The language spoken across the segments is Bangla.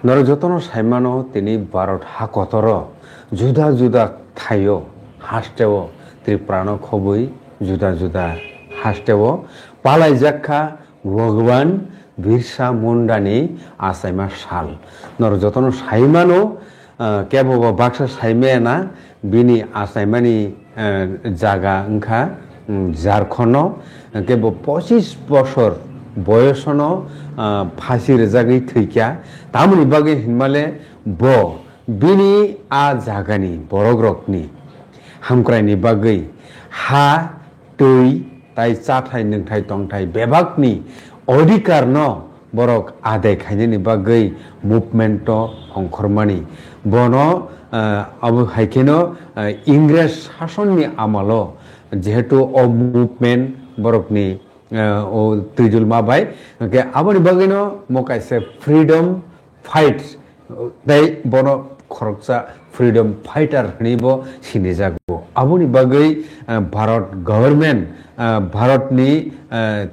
নরযতন সাইমানো তিনি ভারত হাকতর জুদা জুদা থাইও হাসতেও ত্রিপ্রাণ খবই জুদা জুদা হাসতেও পালাই জাক্ষা ভগবান বিরসা মুন্ডানি আসাইমা সাল নরযতন সাইমানো কেবল বাক্সা সাইমেনা বিনি আসাইমানি জায়গা ওंखा ঝাড়খণ্ড কেবল 25 বছর বয়সনো ফাঁসি রেজাগै थैख्या तामनि बागै हिनमाले ब बिनि आ जागानि बरग्रकनि हामक्रायनि बागै हा दै ताइ चाथाय नोंथाय तंथाय बेबागनि अधिकार न बरक आदाय खायनायनि बागै मुभमेन्ट अंखरमानि बनो अब हायकेनो इंग्रेज शासननि आमालो जेहेतु अ मुभमेन्ट बरकनि ओ त्रिजुल माबाय के आबनि बागैनो मकाइसे फ्रीडम फाइट दाय बनो खरकसा फ्रीडम फाइटर हनिबो सिनिजागो आबनि बागै भारत गभर्नमेन्ट भारतनि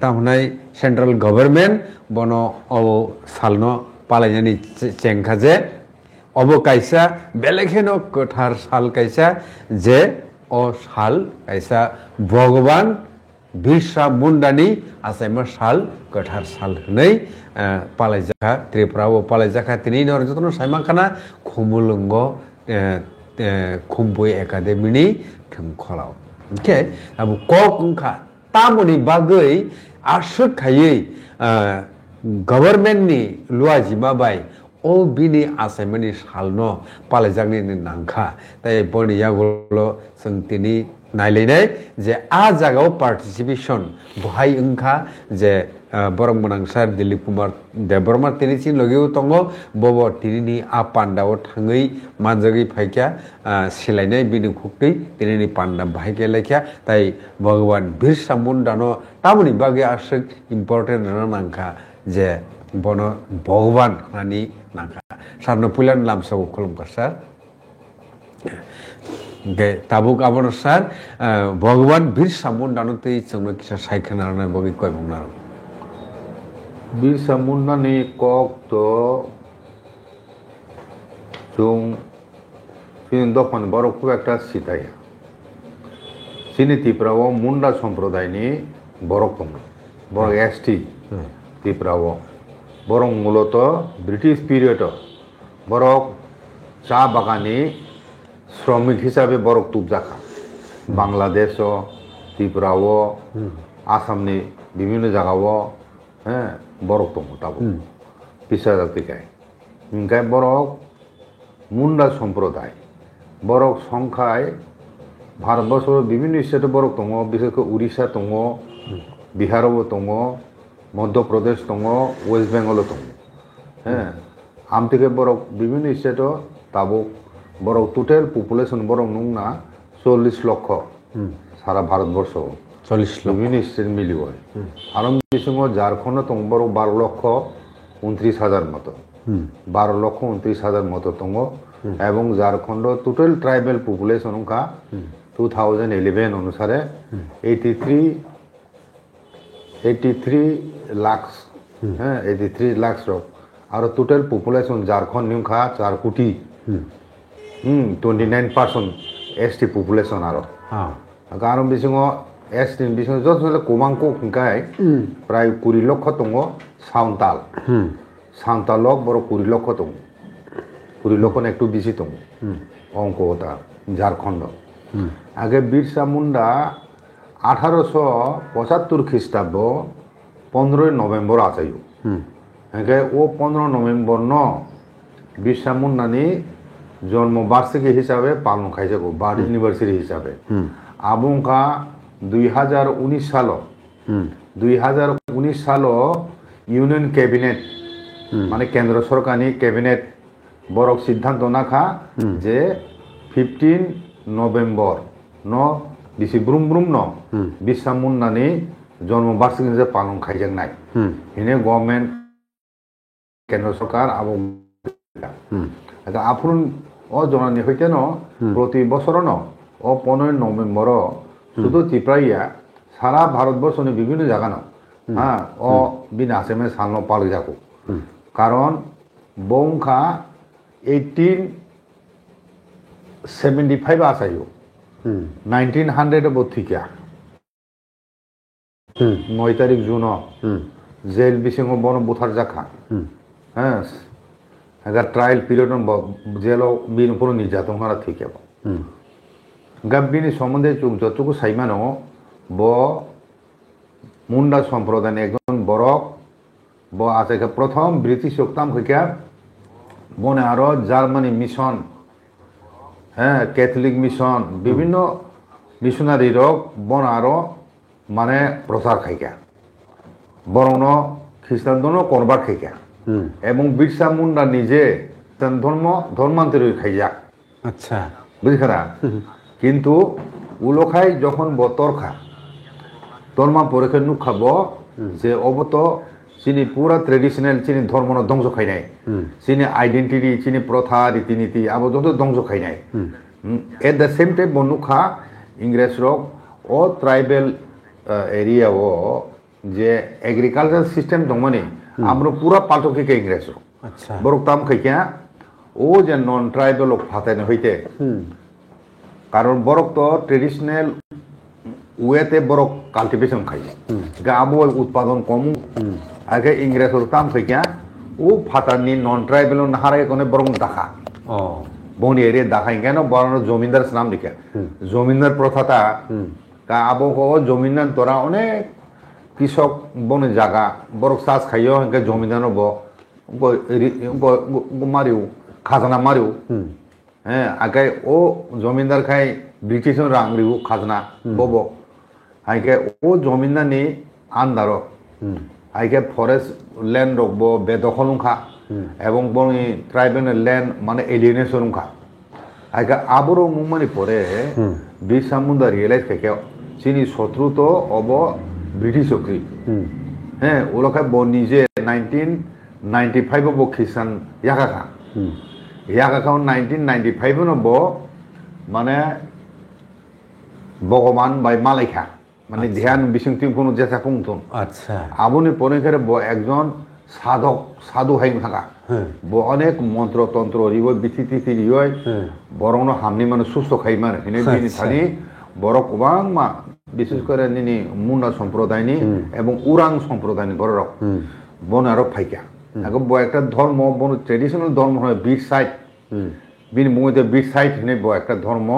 ताहनाय सेंट्रल गभर्नमेन्ट बनो ओ सालनो पालायनानि चेंखाजे अब काइसा बेलेखेनो कथार साल काइसा जे ओ साल काइसा भगवान बिरसा मुंडानि आसाइमा साल कथार साल हनै पालायजाखा त्रिपुराव पालायजाखा तिनि नरजतन साइमाखाना खुमुलुंग खुम्बुय एकाडेमिनि थंखलाव ओके अब कक ओंखा तामनि बागै आसुत खायै गभर्नमेन्टनि लुआजिमा बाय ओ बिनि आसाइमानि सालनो पालायजागनि नांखा ताय बनि यागलो जों तिनि नायलायनाय जे आ जागाव पार्टिसिपेशन बहाय ओंखा जे बरं मनांसार दिलीप कुमार देबबर्मा तिनिसिन लगेव तंगो बब तिनिनि आ पान्डाव थाङै मानजागै फायख्या सिलायनाय बिनि खुक्तै तिनिनि पान्डा बाहायके लेख्या ताय भगवान बिरसा मुंडानो तामनि बागै आसुक इम्पोर्टेन्ट नांखा जे बनो भगवान नानि नांखा सारनो पुलान लामसाव खुलुमकार सार के ताबुक आबनो सार भगवान बिरसा मुंडानो तै जोंनो किसा सायखनानै बगै कय बुंना बिरसा मुंडानि कक तो जों फिन दफान बरक खुब একটা सिथाय सिनि त्रिपुराव मुंडा सम्प्रदायनि बरक दं बरक एसटी त्रिपुराव बरक मूলত ब्रिटिश पिरियड बरक चा बागानी श्रमिक हिसाबै बरक तुबजाखा बांलादेश त्रिपुराव आसामनि विभिन्न जायगाव बरक दं ताबो पिसा जातिखाय ओंखाय बरक मुंडा सम्प्रदाय बरक संख्याय भारतबर्षर विभिन्न स्टेट बरक दङ बिसोरखौ उड़ीसा दङ बिहारावबो दङ मध्य प्रदेश दङ वेस्ट बेंगल दङ आमथिके बरक विभिन्न स्टेट ताबो बरक टोटल पपुलेशन बरक नंना 40 लक्ष सारा भारतबर्ष 40 लक्ष विभिन्न स्टेट मिलिव आरो बिसिङाव झारखंड दं बरक 12 लक्ष 29,000 मत 12 लक्ष 29,000 मत दङ এবং झारखंड टोटल ट्राइबल पपुलेशन का 2011 अनुसारे 83 लाख 83 लाख और टोटल पपुलेशन झारखंड का 4 कोटी 29% एसटी पपुलेशन आरो कारण बिसिङाव एसटी बिसिङाव जसले कोमांको खुंखाय प्राय 20 लक्ष दङ सान्ताल बर 20 लक्ष दङ 20 लक्ष एकटु बेसि दङ अंकता झारखंड आगे बिरसा मुंडा 1875 ख्रीष्टाब्द 15 नवेम्बर आजायो ओंखाय ओ 15 नवेम्बर न बिरसा मुंडानि जन्म बार्षिकी हिसाबै पालन खायजागौ बार्थ एनिभार्सारि हिसाबै आबुंखा 2019 साल यूनियन कैबिनेट माने केंद्र सरकारनि कैबिनेट बरक सिद्धांत नाखा जे 15 नवेम्बर न बिसि ब्रुम ब्रुम न बिरसा मुंडानि जन्म बार्षिकी जे पालन खायजानाय हिने गवर्नमेंट केंद्र सरकार आबो आफुन ओ जनानि हयते न प्रति बছर न ओ 15 नवेम्बर शुद्ध त्रिपुराया सारा भारतवर्षनि विभिन्न जायगा न ओ बिना आसामे सालनो पालि जागौ कारण bongkha 1875 asayo 1900 bo thika 9 তারিখ জুন জেল বিসিং বন বুথার জাখা হ্যাঁ agar trial period jelo bin puno nirjatong hara thike bo gabbini sombondhe jotoku saimano bo munda সম্প্রদায় একজন বড়ক bo আছে প্রথম ব্রিটিশ শক্তাম হইকা বনে আরো জার্মানি মিশন হ্যাঁ ক্যাথলিক মিশন বিভিন্ন মিশনারি রক বন আরো মানে প্রচার খাইকা বরং খ্রিস্টান ধর্ম কনভার্ট খাইকা এবং বিরসা মুন্ডা নিজে ধর্মান্তরিত খাইয়া আচ্ছা বুঝিখারা কিন্তু উলোখাই যখন বতরখা ধর্মা পরীক্ষা নুখাব যে অবত চিনি পুরা ট্রেডিশনাল চিনি ধর্ম ধ্বংস খাই নাই চিনি আইডেন্টিটি চিনি প্রথা রীতিনীতি আবো যত ধ্বংস খাই নাই এট দ্য সেম টাইম বনুখা ইংরেজ রক ও ট্রাইবেল এরিয়া ও যে এগ্রিকালচার সিস্টেম দমনি আমরা পুরা পাল্টকে ইংরেজ আচ্ছা বরক তাম খাইকা ও যে নন ট্রাইবেল ফাতাইনে হইতে কারণ বরক তো ট্রেডিশনাল ওয়েতে বরক কাল্টিভেশন খাই আবো উৎপাদন কম আগে ইংরেজ তাম খাইকা ও ফাতানি নন ট্রাইবেল নাহারে কোনে বরং দেখা বনি এরিয়া দেখাই কেন বরং জমিদার নাম লিখে জমিদার প্রথাটা আবো জমিদার তোরা অনেক কৃষক বনে জায়গা বরক চাষ খাইও হেঁকে জমিদার মারিও খাজনা মারিও হ্যাঁ আগে ও জমিদার খাই ব্রিটিশ রাংরিও খাজনা বব হাইকে ও জমিদারনি আন্দার হাইকে ফরেস্ট ল্যান্ড রকব বেদখল খা এবং বনি ট্রাইবেল ল্যান্ড মানে এলিয়েনেশন খা হাইকে আবর মুমানি পরে বিরসা মুন্ডা রিয়েলাইজ খাইকে চিনি শত্রু তো অব ব্রিটিশ চক্রি হ্যাঁ ওলখায় নিজে 1995 বো খ্রিস্টান ইয়াকাখা 1995 ব মানে ভগবান বাই মালাইখা মানে ধ্যান বিসংতি কোনো যেসা পুংতুন আচ্ছা আবনি পরিখারে ব একজন সাধক সাধু হাইন থাকা ব অনেক মন্ত্র তন্ত্র রিব বিথিতি রিয় বরং হামনি মানে সুস্থ খাই মানে হিনে বিনি থানি বড় গোবাং মা বিশেষ করে নিনি মুন্ডা সম্প্রদায়নি এবং উরাং সম্প্রদায়নি বড় বন আরো ফাইকা এখন একটা ধর্ম বন ট্রেডিশনাল ধর্ম হয় বীর সাইট বিন মুইতে বীর সাইট হিনে একটা ধর্ম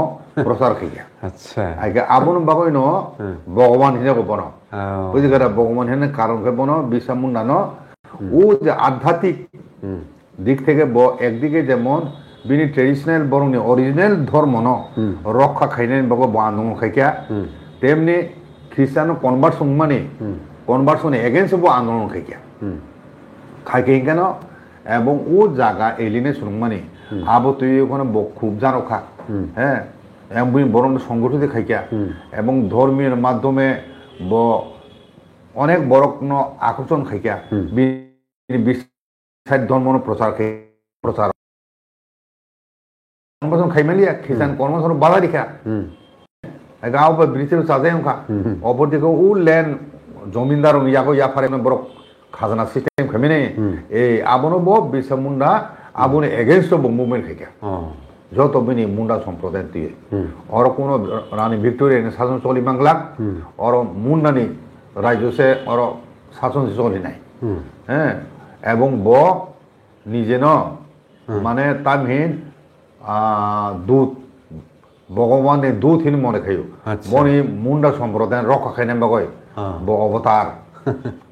প্রচার খাইকা আচ্ছা আগে আবন বাবাই ন ভগবান হিসাবে বন বুঝি গেরা ভগবান হেনে কারণ কে বন বিরসা মুন্ডা ন ও যে আধ্যাত্মিক দিক থেকে একদিকে যেমন বিনি ট্রেডিশনাল বরং অরিজিনাল ধর্ম ন রক্ষা খাইনেন বাবা আন্দোলন খাইকা তেমনি খ্রিস্টান কনভার্সন মানে কনভার্সন এগেন্স্ট আন্দোলন খাইকা খাইকে কেন এবং ও জায়গা এলিনেশন মানে আবো তুই ওখানে খুব জানো খা হ্যাঁ বরং সংগঠিত খাইকা এবং ধর্মীয় মাধ্যমে অনেক বড় আকর্ষণ খাইকা ধর্ম প্রচার প্রচার কর্মসন খাইমেলিয়া খ্রিস্টান কর্মসন বাধা দিখা গাঁও বা ব্রিটিশ চাজাই খা অপরদিকে ও ল্যান্ড জমিদার ইয়াগো ইয়াফারে বড় খাজনা সিস্টেম খাইমেনে এই আবনো বিরসা মুন্ডা আবনে এগেনস্ট মুভমেন্ট খাইকা যত বিনি মুন্ডা সম্প্রদায় দিয়ে ওর কোনো রানী ভিক্টোরিয়া শাসন চলি বাংলা ওর মুন্ডানি রাজ্য সে ওর শাসন চলি নাই হ্যাঁ এবং নিজে ন মানে তামহীন দুধ ভগবানের দুধ হিন মনে খাইও বনি মুন্ডা সম্প্রদায় রক্ষা খাই নাম বাগয় অবতার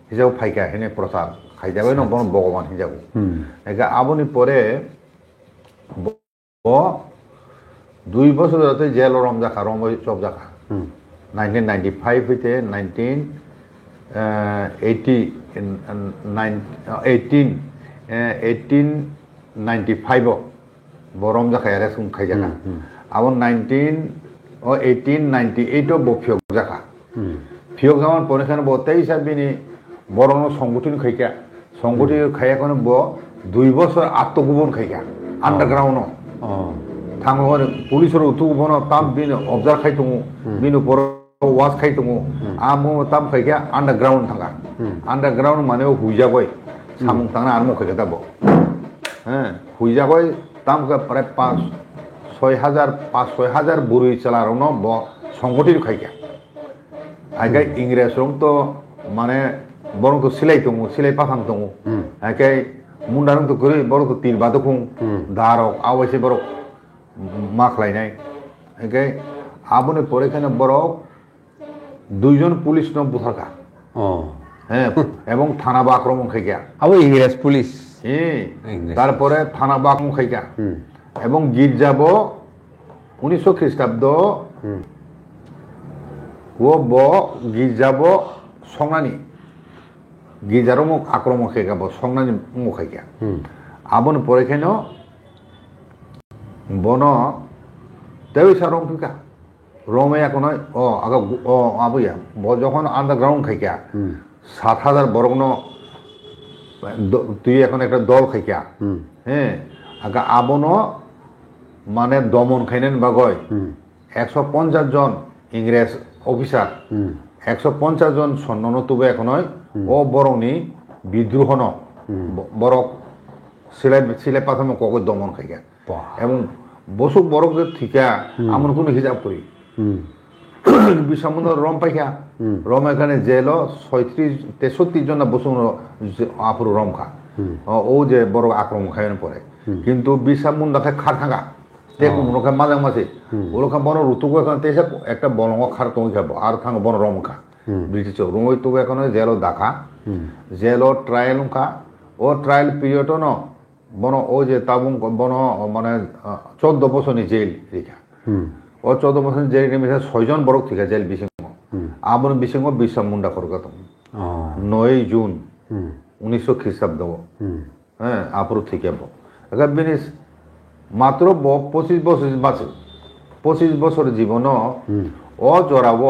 হিসাবে ফাইকা হেনে প্রচার খাই যাবে না বন ভগবান হিসাবে একা আবনি পরে 2 বছর যাতে জেল রমজাখা চপ জাখা 1995 হইতে 1895 বরম জাখা এরেস খাই জাখা আবার 1898 ফিয়ক জাখা ফিয়ক যাওয়ার পরে বতাই হিসাবে বরং সংগঠন খাইকা সংগঠিত খাইয়া কোনো 2 বছর আত্মগোপন খাইকা আন্ডারগ্রাউন্ড থাঙ্গো পুলিশের উত্তুগোপন তাম বিন অবজার খাই দङ বিন উপর ওয়াজ খাই দङ আমো তাম খাইকা আন্ডারগ্রাউন্ড থাঙ্গা আন্ডারগ্রাউন্ড মানে হুইজাবই সামুং থাंना आरो मखै गदाबो হ্যাঁ হুইজাগই তামকে প্রায় 5,000 বুড়ি চালারন সংগঠিত খাইকা আগে ইংরেজ রং তো মানে বরং তো সিলাই দङ সিলাই পাখাম দङ আগে মুন্ডারং তো করে বরং তো তীর বাদকুং দারক আওয়াইছে বরক মাখলাইনাই আগে আবনে পরে এখানে বরক 2 জন পুলিশ ন বুথাকা হ্যাঁ এবং থানা বা আক্রমণ খাইকা আবো ইংরেজ পুলিশ তারপরে থানা বা আক্রমণ খাইকা এবং গির্জাব 1900 খ্রিস্টাব্দ ও ব গির্জাব সংনানি গির্জার মুখ আক্রমণ খাইকাব সংনানি মুখ খাইকা আবন পরে কেন বন তেইশা রং ফিকা রমে এখন আগা আবইয়া যখন আন্ডারগ্রাউন্ড খাইকা 7,000 বরং তুই এখন একটা দল খাইকা হ্যাঁ আগা আবন মানে দমন খাইনেন বাগয় 150 জন ইংরেজ অফিসার 150 জন সৈন্য তুবে এখন ও বরংনি বিদ্রোহ ন বরক সিলাই পাথামে কক দমন খাইকা এবং বসুক বরক যে ঠিকা আমন কোনো হিসাব করি বিশ্বমন্দ রম পাইকা রম এখানে জেল 63 জন বসু আপুর রম খা ও যে বড় আক্রমণ খাইন পরে কিন্তু বিশ্বমন্দাকে খার থাকা দেখুন মাঝে মাঝে ওরকম বন ঋতুকে এখন তেসে একটা বনঙ্গ খার তুমি খাবো আর থাঙ্গ বন রম খা ব্রিটিশ রুমই তুবে এখন জেল দেখা জেল ট্রায়াল খা ও ট্রায়াল পিরিয়ড ন বন ও যে তাবুং বন মানে 14 বছরনি জেল রেখা ও 14 বছর জেল নেমে 6 জন বড় ঠিক আছে জেল বিসিং আবন বিসিং বিশ্ব মুন্ডা করগত 9 জুন 1900 খ্রিস্টাব্দ হ্যাঁ আপুর ঠিক আছে আগে বিনিস মাত্র 25 বছর বাঁচে 25 বছর জীবন ও জড়াব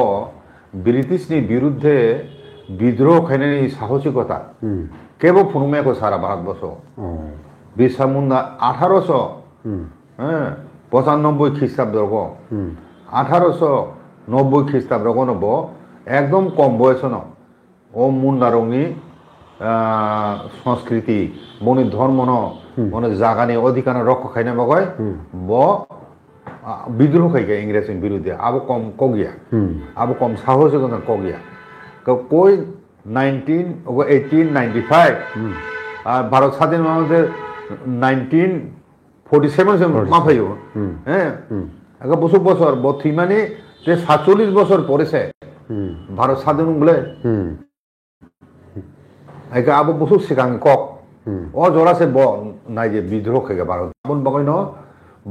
ব্রিটিশনি বিরুদ্ধে বিদ্রোহ খাইনি সাহসিকতা কেবল ফুনুমেকো সারা ভারতবর্ষ বিরসা মুন্ডা 1800 হ্যাঁ 95 খ্রিস্টাব্দ 1890 খ্রিস্টাব্দ নব একদম কম বয়স ন ও মুন্ডারংনি সংস্কৃতি বনি ধর্ম ন মানে জাগানি অধিকার রক্ষা খাইনা বাগয় ব বিদ্রোহ খাইকা ইংরেজের বিরুদ্ধে আবো কম কগিয়া আবো কম সাহসিকতা কগিয়া কই 1895 আর ভারত স্বাধীন আমাদের 1947 মাফাইও হ্যাঁ আগে বছর বছর বথি মানে 47 বছর পরেছে ভারত স্বাধীন বলে একে আবো বছর সিগাং কক ও জোড়াছে ব নাই যে বিদ্রোহ খাইকা ভারত বন বাগৈ ন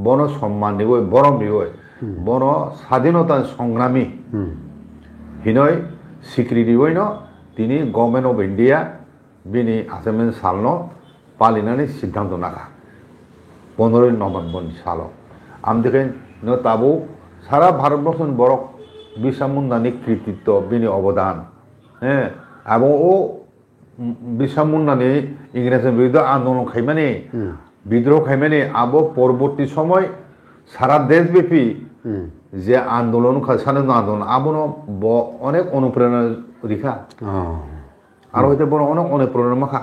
বন সম্মান দিবই বরম দিবই বন স্বাধীনতা সংগ্রামী হিনয় স্বীকৃতি দিবই ন তিনি গভর্নমেন্ট অফ ইন্ডিয়া বিনি আসামেন সাল পালিনানি সিদ্ধান্ত নাখা 15 নভেম্বর সাল আমি দেখেন তাবো সারা ভারতবর্ষ বরক বিরসা মুন্ডানি কৃতিত্ব বিনি অবদান হ্যাঁ এবং ও বিরসা মুন্ডানি ইংরেজের বিরুদ্ধে আন্দোলন খাইমানি বিদ্রোহ খাইমানি আবো পরবর্তী সময় সারা দেশব্যাপী যে আন্দোলন স্বাধীনতা আন্দোলন আবনো অনেক অনুপ্রেরণা রেখা আর হয়তো বড় অনেক অনুপ্রেরণা মাখা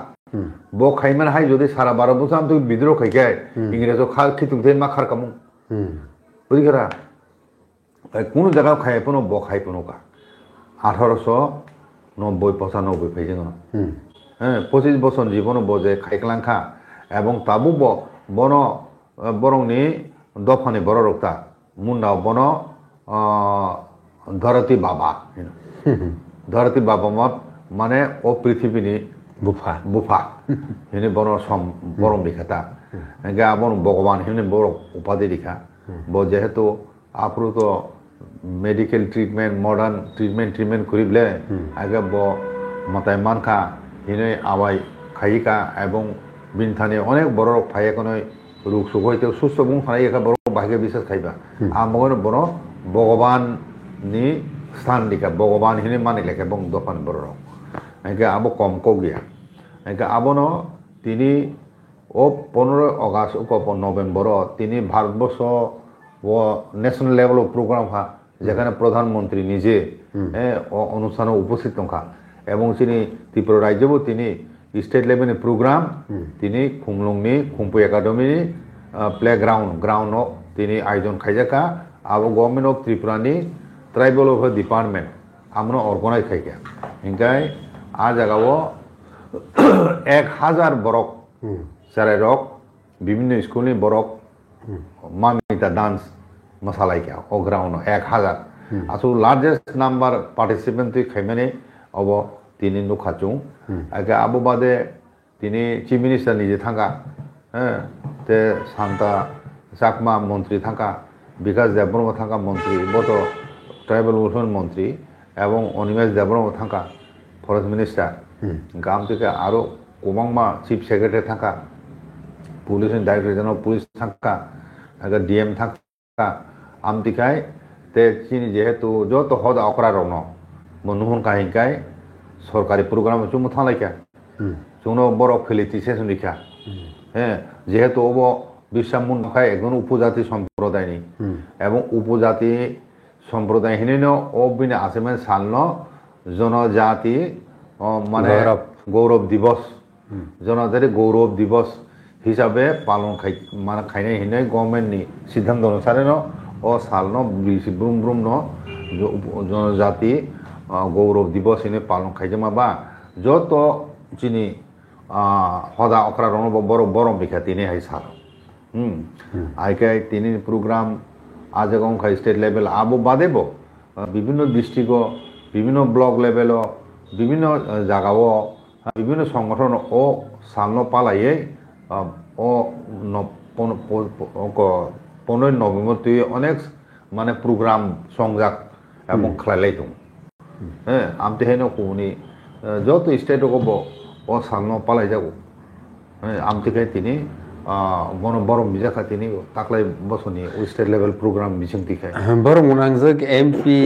ব খাইমান হাই যদি সারা 12 বছর আমি বিদ্রোহ খাইকায় ইংরেজ খিতুক মা খার কামু বুঝিখা তাই কোনো জায়গায় খাই পনো ব খাই পনোকা 1890-95 পাইছে হ্যাঁ 25 বছর জীবন বজে খাইকলাংখা এবং তাবু বন বরংনি দফানি বড় রক্তা মুন্ডা বন ধরতি বাবা ধরতি বাবা মত মানে ও পৃথিবীনি বুফা বুফা হিনে বন বরং লিখাতা এগে আবন ভগবান হিনে বড় উপাধি লিখা ব যেহেতু আপরু তো মেডিকেল ট্রিটমেন্ট মডার্ন ট্রিটমেন্ট করিবলে আগে ব মাতায় মানখা হিনে আবাই খাইকা এবং বিনথানে অনেক বড় ফাই এখন রোগ সুখ হইতে সুস্থ বুং ফাই একা বড় ভাগ্য বিশ্বাস খাইবা আমগন বড় ভগবান নি স্থান লিখা ভগবান হিনে মানে লেখা এবং দফান বড় একে আবো কম কগিয়া একে আবন তিনি ও 15 আগস্ট ও 15 নভেম্বর তিনি ভারতবর্ষ ও ন্যাশনাল লেভেল প্রোগ্রাম হা যেখানে প্রধানমন্ত্রী নিজে অনুষ্ঠানে উপস্থিত থাকা এবং তিনি ত্রিপুরা রাজ্যেও তিনি स्टेट लेभेलनि प्रग्राम दिनै खुंलुंनि खुंफु एकाडेमिनि ग्राउन्डआव दिनै आयोजन खायजाका आबो गभर्नमेन्ट अफ त्रिपुरानि ट्राइबल वेलफेयार डिपार्टमेन्ट आमनो अर्गेनाइज खायगा इंखाय आ जागाव 1000 बरक जाराय रक विभिन्न स्कुलनि बरक मामिता डांस मोसालायका ओ ग्राउन्ड 1000 आसु लार्जेस्ट नाम्बार पार्टिसिपेंट खायमाने अब दिनै नुखाचुं आगे आबो बादे दिनै चीफ मिनिस्टार निजे थांगा ते सांता चाकमा मंत्री थांगा विकास देबब्रह्म थांगा मंत्री बत ट्राइबल वेलफेयार मंत्री एवं अनिमेश देबब्रह्म थांगा फरेस्ट मिनिस्टार गाम থেকে আরো गोबांमा चीफ सेक्रेटारि थांगा पुलिस डायरेक्टर जनरल पुलिस थांगा आगे डीएम थांगा आमतिखाय ते चीनी जेहेतु जो तो हद अकरा रनो मनुहन काहिंखाय सरकारी प्रग्राम चुम थांलायका जोंनो बरक फेलिसिटेशन लिखा जेहेतु अब बिरसा मुंडाखाय एकदम उपजाति सम्प्रदायनि एवं उपजाति सम्प्रदाय हिनेनो बिनि आसामेन सालनो जनजाति माने गौरव दिवस जनजाति गौरव दिवस हिसाबे पालन माने खायनाय हिने गभर्नमेन्टनि सिद्धांत अनुसारे न सालनो ब्रुम ब्रुम न जनजाति गौरव दिवस हिने पालन खायजमाबा जत जिनि हदा अकरा रनो बरो बरम बिखा तिने हाय साल आइकाय तिनि प्रोग्राम आजगं खाय स्टेट लेवल आबो बादेबो विभिन्न डिस्ट्रिक्ट विभिन्न ब्लक लेवल विभिन्न जागाव विभिन्न संगठन ओ सालनो पालायै ओ 15 नवेम्बर तुय अनेक माने प्रोग्राम संजाक एवं खलायलाय दं आमते हेनो कुनि जत स्टेट गबो ओ सालनो पालाय जागो आमतेखाय तिनि बन बरम बिजाखा तिनि ताकलाय बसनि स्टेट लेवल प्रोग्राम बिसिंतिखाय बरम उनांजक एमपी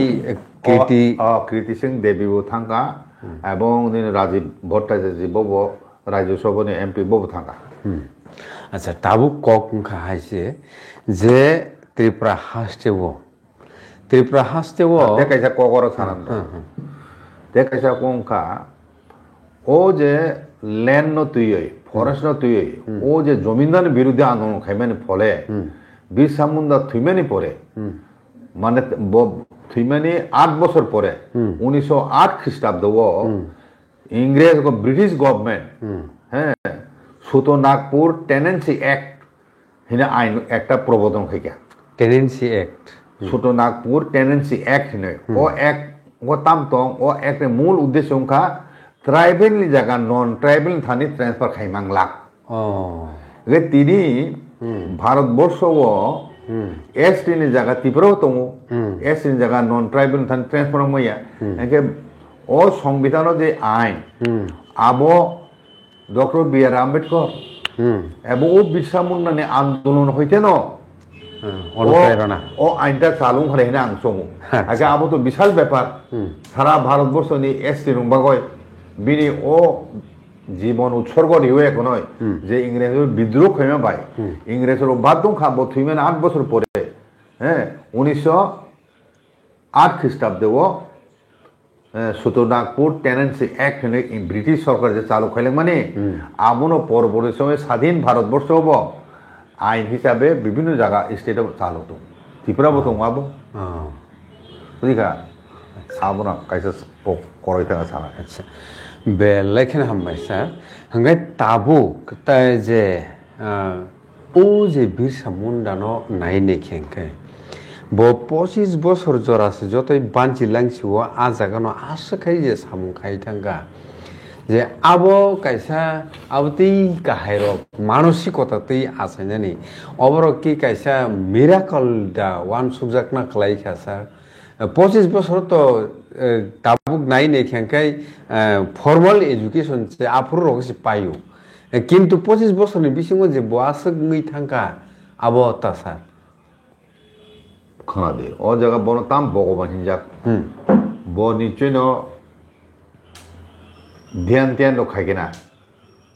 कृति सिंह देवीबो थांगा एवं दिनै राजीव भट्टाचार्य बबो राज्य सभानि एमपी बबो थांगा अच्छा ताबु कक हायसे जे त्रिपुरा हास्टेवो देखैसा ककर सानान देखैसा कोंखा ओ जे लैंड न तुयै फरेस्ट न तुयै ओ जे जमीनदार विरुद्ध आंदोलन खायमाने फले बिरसा मुंडा थुइमानि परे माने थुइमानि 8 बছর পরে 1908 খ্রিস্টাব্দও इंग्रेज को ब्रिटिश गवर्नमेंट सुतोनागपुर टेनेंसी एक्ट हिने आइन एकटा प्रबोधन खायगा टेनेंसी एक्ट सुतोनागपुर टेनेंसी एक्ट हिने ओ एक्ट वो तामतों ओ एक्ट मूल उद्देश्य उनका ट्राइबल जगह नॉन ट्राइबल थानी ट्रांसफर खाइमांगला गे तिनी भारतवर्ष वो एसटी नि जगह त्रिपुरा तो एसटी नि जगह नॉन ट्राइबल थानी ट्रांसफर मैया एके ओ संविधान जे आइन आबो डॉक्टर बी आर आम्बेडकर एबो ओ बिरसा मुंडानि आंदोलन होइते न ओ आइनटा चालू खालायना आं समु आगे आबो तो विशाल ব্যাপার सारा भारतवर्षनि एसटी रंबागय बिनि ओ जीवन उत्सर्ग दियो एक नय जे इंग्रेजर विद्रोह खायमा बाय इंग्रेजर बादों खाबो थुइमेन 8 বছর পরে 1908 খ্রিস্টাব্দেও सुतोनागपुर टेनेंसी एक्ट ने ब्रिटिश सरकार जे चालू खाइले माने आमनो परवर्ती समय स्वाधीन भारतवर्ष हबो आइन हिसाबे विभिन्न जगह स्टेट चालू दं त्रिपुराबो दं आबो बुझिका आबोना कायसा करायता साना अच्छा बे लेखन हमबाय सर हंगाय ताबु ता जे ओ जे बिरसा मुंडानो नायने खेंखे बो 25 বছর জরাসে যতই বানচি লাংसिव आ जागानो आसखाय जे सामु खायथांगा जे आबो कायसा आबति गाहायरो मानसिकता तै आसायनानि अबरो कि कायसा मिराकल दा वान सुबजाकना खलायखा सर 25 বছর तो ताबुक नायने खेंखाय फर्माल एजुकेशन से आफुर रगसि पायो किंतु 25 বছরनि बिसिङो जे बआसक ngै थांगा आबो ता सर खाना दे और जगह बोनो ताम भगवान हिंजाक बो निचे नो ध्यान ध्यान लो खाइकेना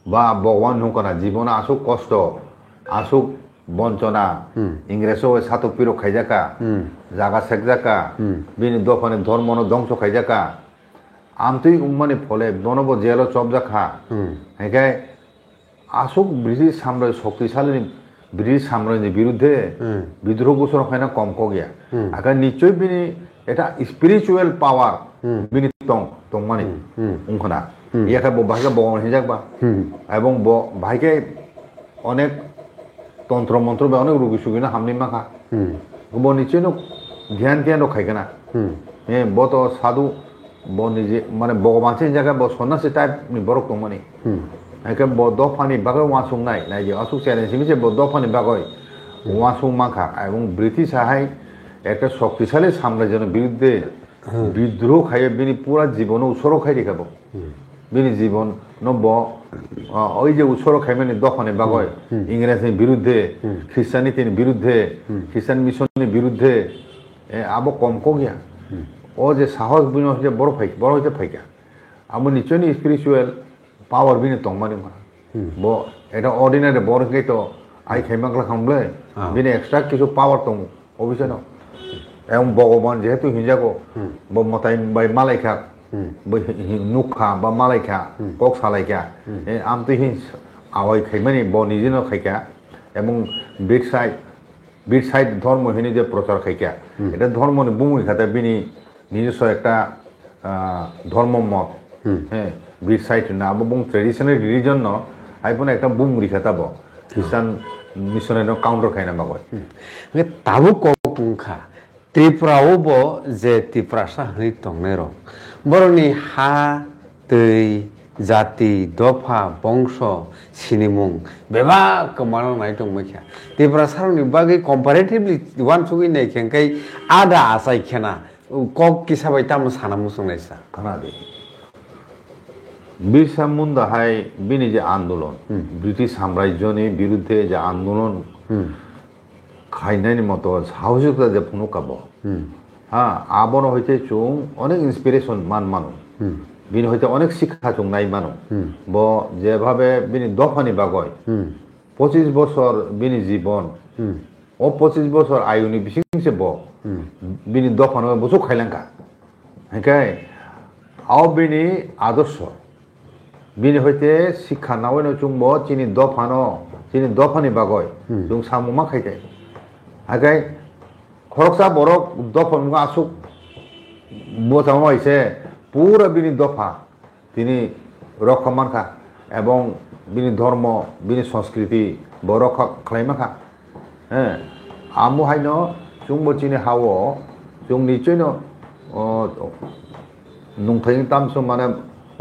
बा भगवान हुकना जीवन आसुक कष्ट आसुक बंचना इंग्रेजो सातक पिरो खाइजाका जागा सेकजाका बिनि दफाने धर्म नो ध्वंस खाइजाका আমতই মানে ফলে বনব জেলো চবজা খা হ্যাঁ আসুক ব্রিটিশ সাম্রাজ্য শক্তিশালী ব্রিটিশ সাম্রাজ্যের বিরুদ্ধে বিদ্রোহ ঘোষণা হয় না কম গিয়া আগে নিশ্চয়ই বিনি এটা স্পিরিচুয়াল পাওয়ার বিনি তং মানে উংখনা ইয়াকে ভাইকে বগন হিজাকবা এবং ভাইকে অনেক তন্ত্র মন্ত্র বা অনেক রুগী সুগী না হামনি মাখা ব নিশ্চয় ধ্যান ধ্যান খাইকে না হ্যাঁ ব তো সাধু ব নিজে মানে ভগবানসে জায়গায় ব সন্ন্যাসী টাইপ বরক দं মানে একে ব দফানি বাগৈ ওয়াসুং নাই নাই যে অসুখ চ্যালেঞ্জ মিছে ব দফানি বাগৈ ওয়াসুং মাখা এবং ব্রিটিশাহাই একটা শক্তিশালী সাম্রাজ্যের বিরুদ্ধে বিদ্রোহ খাইয়ে বিনি পুরা জীবন উৎসর্গ খাই দেখাব বিনি জীবন নব ওই যে উৎসর্গ খাই মানে দফানি বাগৈ ইংরেজের বিরুদ্ধে খ্রিস্টানিটির বিরুদ্ধে খ্রিস্টান মিশনের বিরুদ্ধে আবো কম গিয়া ও যে সাহস বিনি হচ্ছে বড় হইতে ফাইকা আমি নিশ্চয়ই স্পিরিচুয়াল পাওয়ার বিনি তং মানে ব এটা অর্ডিনারি বড় খাই তো আই খাইমাকলা খামলে বিনি এক্সট্রা কিছু পাওয়ার দं অবশ্যই না এবং ভগবান যেহেতু হিঞ্জাগো মতাই বাই মালাইখা নুখা বা মালাইখা কক সালাইখা আমতো হিন আওয়াই খাইমানি ব নিজেনো খাইকা এবং বিট সাইড ধর্ম হিনি যে প্রচার খাইকা এটা ধর্ম বুমুই খাতে বিনি নিজস্ব একটা ধর্ম মত হ্যাঁ বিট সাইড না এবং ট্রেডিশনাল রিলিজন ন আইপনে একটা বুমুরি খাতাব খ্রিস্টান মিশনের কাউন্টার খাইনা বাগয় তাবো কংখা ত্রিপুরাওবো যে ত্রিপুরাসা হই তংনে রং বরনি হা তৈ জাতি দফা বংশ সিনিমুং বেবা কমানো নাই দंमैखा ত্রিপুরা সারনি বাগै কম্পারেটিভলি ওয়ান সুগै নাই खेंकै आदा आसाय खेना কক কিসাবাই তাম সানামु संनायसा খানাদে বিরসা মুন্ডা হাই বিনি যে আন্দোলন ব্রিটিশ সাম্রাজ্যের বিরুদ্ধে যে আন্দোলন খাইনাইনি মতো সাহসিকতা যে ফুনুকাব হ্যাঁ আবর হইতে চুং অনেক ইন্সপিরেশন মানো বিনি হইতে অনেক শিক্ষা চুং নাই মানো ব যেভাবে বিনি দফানি বাগয় 25 বছর বিনি জীবন ও 25 বছর আয়ুনি বিসিংসে ব বিনি দফানো বসু খাইলাঙ্কা হ্যাঁ আও বিনি আদর্শ বিনি হইতে শিক্ষা নাওয়াইনো চুং ব চিনি দফানি বাগয় চুং সামুমা খাইতে আগে খরকসা বরক দফন আসুক বোঝানো হয়েছে পুরো বিনি দফা তিনি রক্ষা মানখা এবং বিনি ধর্ম বিনি সংস্কৃতি রক্ষা খাইমাখা হ্যাঁ আমু হাইন চুংবো চিনি হাও চুং নিশ্চয় নুংথাই তামসো মানে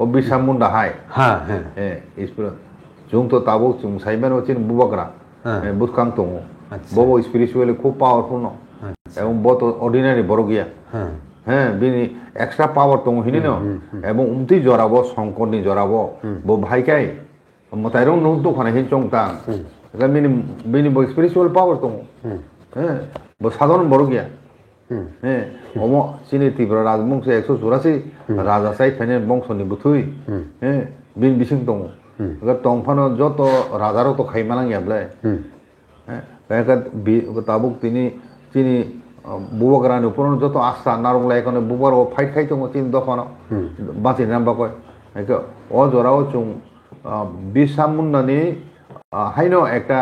অবিশা মুন্ডা হাই হ্যাঁ হ্যাঁ চুং তো তাবো চুং সাইবেন চিন বুবাগ্রা বুঝকাং দं ববো স্পিরিচুয়ালি খুব পাওয়ারফুল ন এবং বত অর্ডিনারি বড় গিয়া হ্যাঁ বিনি এক্সট্রা পাওয়ার দं হিনি ন এবং উমতি জরাবো সংকটনি জরাবো বো ভাইকাই মতাইরং নুন দোকানে হিন চংতাং বিনি বো স্পিরিচুয়াল পাওয়ার দं হ্যাঁ বো সাধারণ বড় গিয়া হ্যাঁ অম চিনি ত্রিপুরা রাজবংশ 184 রাজা সাই ফেনে বংশনি বুথুই হ্যাঁ বিন বিসিং দं তংফানো যত রাজারও তো খাইমালাং ইয়াবলাই হ্যাঁ তাবুক তিনি চিনি বুবাগ্রানি উপর যত আস্থা নারংলা এখানে বুবার ও ফাইট খাইতো চিনি দফানো বাঁচি নাম্বা কয় ও জরাও চুং বিসামুন্নানি হাইনো একটা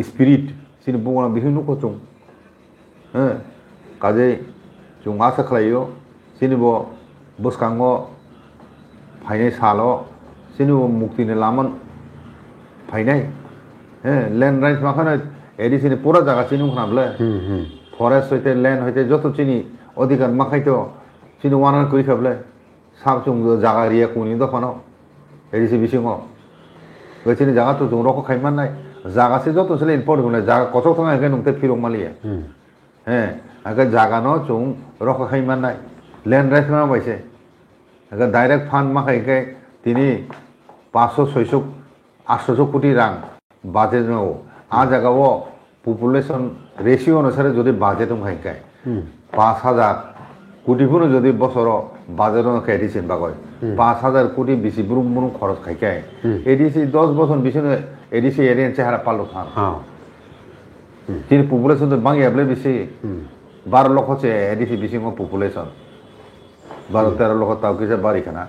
স্পিরিট চিনি বুবানা বিভিন্ন চুং হ্যাঁ কাজে চুং আশা খালাইও চিনিব বুসকাঙ্গ ফাইনাই সালো চিনিব মুক্তিনি লামান ফাইনাই হ্যাঁ ল্যান্ড রাইটস মাখানো এডিসিনি পুরা জায়গা চিনি খানাবলে ফরেস্ট হইতে ল্যান্ড হইতে যত চিনি অধিকার মাখাইতো চিনি ওয়ানার করি খাবলে সাব চুং জায়গা রিয়া কুনি দফানো এডিসি বিসিং ওই চিনি জায়গা তো চুং রক খাইমান নাই জায়গাছে যত ছিল ইম্পর্ট হলে জায়গা কত থাকা এখানে নুতে ফিরং মালিয়ে হ্যাঁ আগে জায়গা ন চুং রক খাইমান নাই ল্যান্ড রাইটস মানা পাইছে আগে ডাইরেক্ট ফান্ড মাখাইকে তিনি 500-600 800 কোটি রাং বাজেট নাও आ जगह पपुलेशन रेशियो अनुसार जो बाजेट खाई 5000 कोटी जो बसर बाजेट एडिशन बागय 5000 कोटी बेसि बुरुम खरच खाई एडिसी 10 बছর बेसि एडिसी एरियन चेहरा पालो था पपुलेशन बांगे बेसि 12 লক্ষ एडिसी बेसि पपुलेशन 12-13 লক্ষ তাও কিছু বাড়ি খানা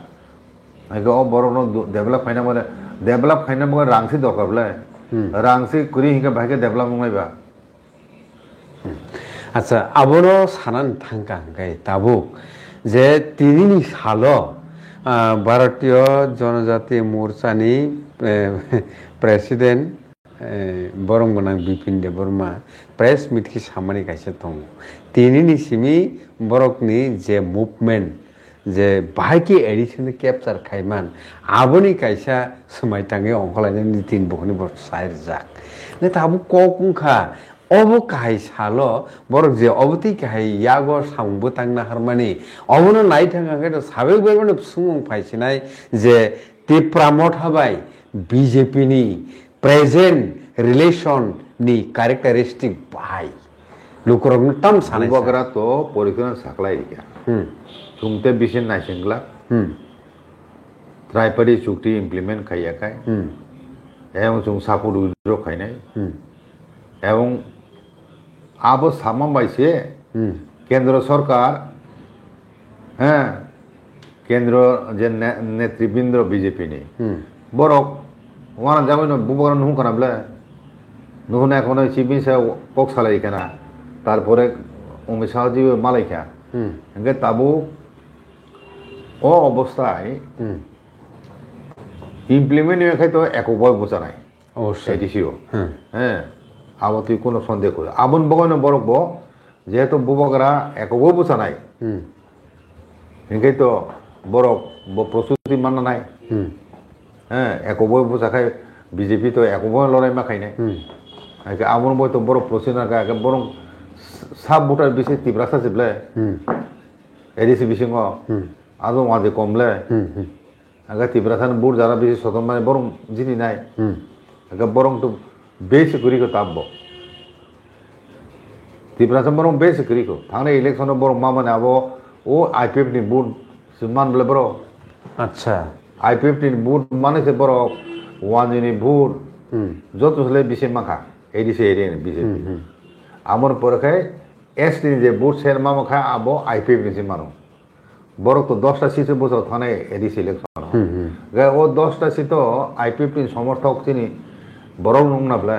ও বড় ডেভেলপ খাইনা বলে ডেভেলপ খাইনা বলে রাংসি দরকার বলে রাংসি করি হিংকে ভাইকে ডেভেলপ নংলাইবা আচ্ছা আবারও সানান থাঙ্কা হাঙ্কাই তাবুক যে তিনি সালো ভারতীয় জনজাতি মোর্চানি প্রেসিডেন্ট বরং গোনাं বিপিন देबबर्मा প্রেস মিটকি সামানি কাইছে দङ তিনি সিমি বরকনি যে মুভমেন্ট যে বাহাইকি এডিশন ক্যাপচার খাইমান আবনি কাইসা समायताङै अंखलायनायनि दिन बहनि बर साइर जाक ने ताबु ककुंखा अबो काहाय सालो बरक जे अबति काहाय यागो सामबो तांना हारमानि अबनो नाय थाङाखै तो साबे बेरबनो सुमुं फाइसिनाय जे तिप्रामट हाबाय बीजेपी नि प्रेजेंट रिलेशन नि कैरेक्टरिस्टिक बाहाय लुकरगन तम सानाय बगरा तो परिकरन साखलाय गया तुमते बिसिन नायसिंगला ट्राइपारि चुक्ति इम्प्लीमेंट खायाखाय एवं जों सापर्ट उइड्र खायनाय एवं आबो सामान बाइसे केंद्र सरकार हाँ केंद्र जे नेतृबृंद बीजेपी नि बरक वाना जाबाय न बुबगरा नुहु कानाब्ला नुहुना एखोनो चिफनि सायाव पक सालायखाना तारपरे अमित शाह जी मालायखा ओंखाय ताबो ओ अवस्थाय इम्प्लीमेंट खाय तो एकबार बुझानाय अवश्य एडिसिओ हाँ आबो कोनो सन्देह करे आबन बगन बरकबो जेहेतु बुबगरा एकबार बुझानाय ओंखाय तो बरक प्रस्तुति मानना नाय हाँ एकबार बुझाखाय बीजेपी तो एकबार लड़ाई माखायनाय आबन बय तो बरक प्रसिना का बरं साब भोटार बिसे तिब्रासा जिबले एडिसि बिसिङो आदो मादे कमले आगा तिब्रासान बुर जारा बिसे सदन माने बरं जिनि नाय आगा बरं तो बेस करिको ताबबो तिब्रासान बरं बेस करिको थांनाय इलेक्शन बरं मा माने आबो ओ आईपीएफ नि बुर समान बले बरो अच्छा आईपीएफ नि बुर माने से बरो वानजिनि बुर जतुसले बिसे माखा एडिसि एरिया बीजेपी आमर परखाय एसटी जे बुथ सेर मामाखा आबो आईपीएफ नि मानो बरक तो 10टा सीट बोझाव थानाय एडिसि इलेक्शन गे ओ 10टा सीट आईपीएफ नि समर्थक चिनि बरक नंगनाब्ला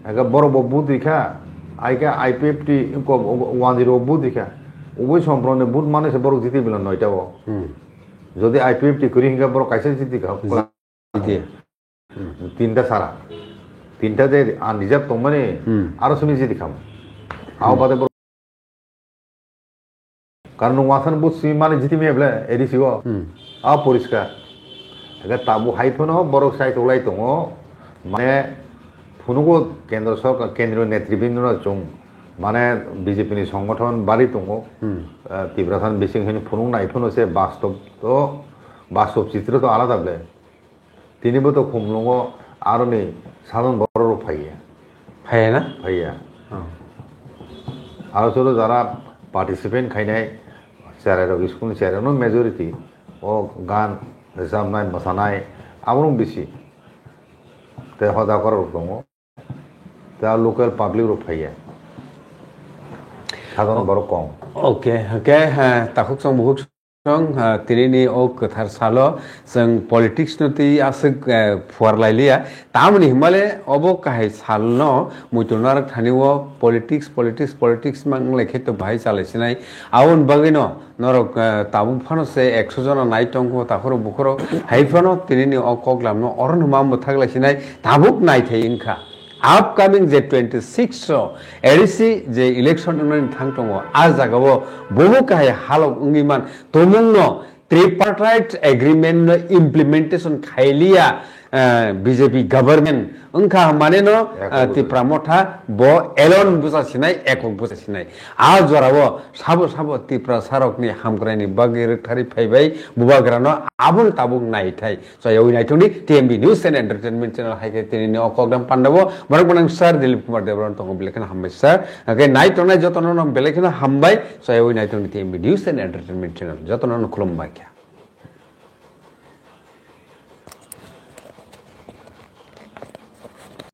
एगा बरक बुथ दिखा आइका आईपीएफ टी को 10 बुथ दिखा उबय सम्प्रने बुथ माने से बरक जिति बिलन नयटाओ যদি आईपीएफ टी करि हिंगा बरक काइसे जिति खा तीनटा सारा तीनटा जे रिजर्व तो माने आरो समी जिति खाम आव बादे कारण वासन बुथ सी माने जिति मेब्ला एडिसिओ आ परिष्कार एगा ताबु हाइफनो बरक साइट उलाय दङ माने फुनुगो केंद्र सरकार केंद्र नेतृबृंद जों माने बीजेपी नि संगठन बारि दङ तिब्रासान बिसिं हिनि फुनुं नायफनो से वास्तव चित्र तो आलादा ब्ले तिनिबो तो खुमलङो आरो नै साधारण बररो फाइया फाइया ना फाइया आरो तो जारा पार्टिसिपेट खायनाय चेयाररक स्कुल चेयारनो मेजरिटी ओ गान रोजाबनाय मोसानाय आबो बेसि ते हदा करर दङ दा लोकल पाब्लिक रो फाइया साधारण बर कम ओके ओके ताखुक सं बहुत सं तिनि ओ कथार सालो जों पलिटिक्स नति आसक फुवारलायलिया तामनि हिमाले अबो काहाय सालनो मुतुनार थानिवो पलिटिक्स मांगलेखे तो भाई चालायसिनाय आउन बागैनो नरक ताबु फानो से 100 जना नायटंको ताखरो बुखरो हाइफानो तिनि ओ कगलामनो अरन मामबो थागलायसिनाय ताबुक नायथाय इनखा अपकमिंग जे 26 एडिसि जे इलेक्शन थांदों आ जागावो बहु काहाय हालक उंगिमान तमुंनो ट्रिपार्टाइट एग्रीमेंट इम्प्लीमेंटेशन खायलिया बीजेपी गवर्नमेंट उनका माने न तिप्रामथा बो एलन बुजासिनाय एकक बुजासिनाय आ जरावो साबो तिप्रा सारकनि हामग्रानि बागेरथारि फायबाय बुबाग्रानो आबुन ताबुं नायथाय जयौ नायथुनि TMB news and entertainment channel हायके तिनि अकगदाम पांडबो बरगोनां सर दिलीप कुमार देवरन तंग बेलेखना हामबाय सर ओके नायथुनाय जतन बेलेखना हामबाय जयौ नायथुनि TMB news and entertainment channel जतन खुलुमबाय।